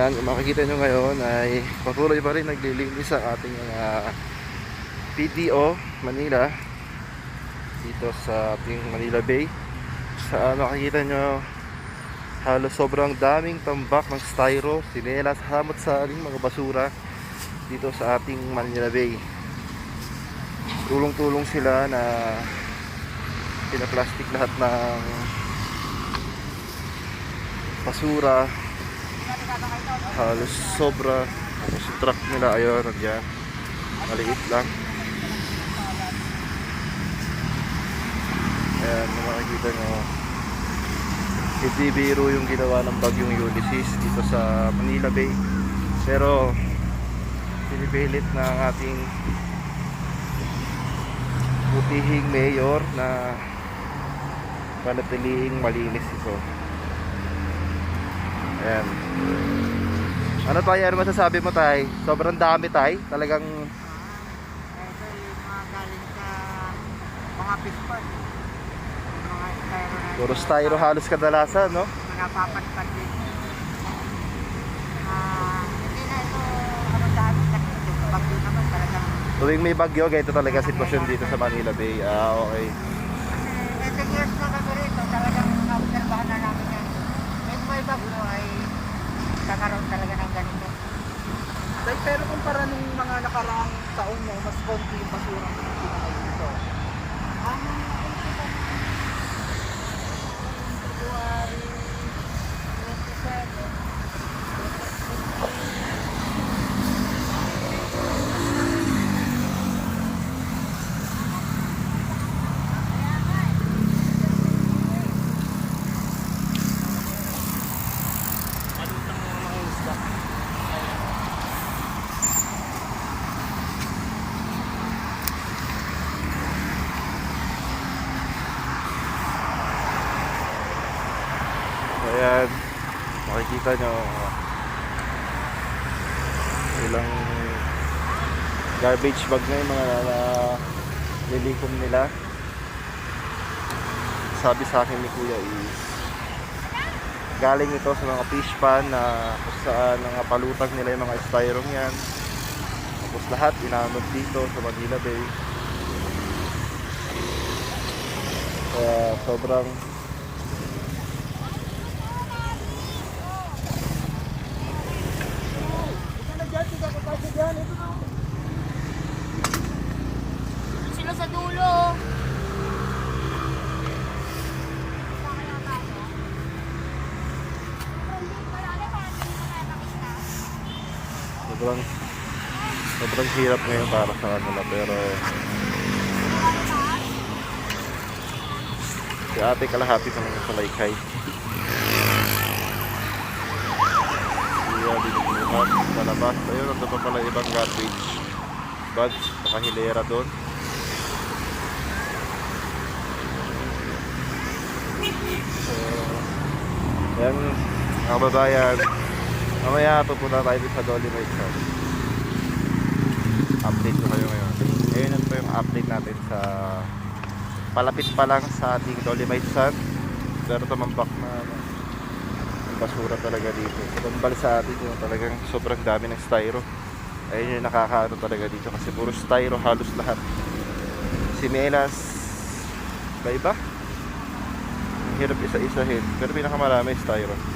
Ayan, kung makikita nyo ngayon ay patuloy pa rin naglilinis ang ating PDO Manila dito sa ating Manila Bay. Sa makikita nyo, halos sobrang daming tambak ng styro, sinelas, hamot sa ating mga basura dito sa ating Manila Bay. Tulong-tulong sila na pinaplastic lahat ng basura. Halos sobra. Tapos yung truck nila, ayun, nandiyan, maliit lang. Ayan, makikita nyo, hindi biro yung ginawa ng bagyong Ulysses dito sa Manila Bay. Pero pinipilit na ang ating butihing mayor na panatiliing malinis ito. Ayan. Ano tayo, ano masasabi mo tay? Sobrang dami tay, talagang Ito yung mga galing sa mga pispan. Mga styro na puro styro halos kadalasan, no? napapatpat din. Hindi na ito ano dami kasi yung bagyo naman talagang Tuwing may bagyo, ganito talaga sitwasyon dito sa Manila Bay. Okay. kasi 18 years na kami rito talagang naobserbahan na namin yan. May bagyo ay kakaroon talaga ng ganito. Pero kumpara nung mga nakaraang taon mo, mas konti yung basura na pinakaw dito. February 27. Ayan, makikita nyo ilang garbage bag na yung mga nililikom nila. Sabi sa akin ni kuya is galing ito sa mga fish pan na kung saan napalutang nila yung mga styrong yan. Tapos lahat inanod dito sa Manila Bay. Kaya sobrang Sila sa dulo. sobrang sobrang hirap ngayon para sa kanila, pero si ate kalahati sa mga salaykay. Kaya binubuhat sa labas. Ayun, nandun pa pala ibang garbage bags, nakahilera doon. So, yan mga kababayan, mamaya pupunta tayo sa Dolomite Sun. Update ko kayo ngayon. Ngayon po yung update natin sa palapit pa lang sa ating Dolomite Sun, pero tumambak na ang basura talaga dito. Tumbal sa atin yung talagang sobrang dami ng styro. Ayun yung nakakaano talaga dito kasi puro styro halos lahat. Simelas, iba-iba. Hirap isa-isahin, pero pinakamarami styro.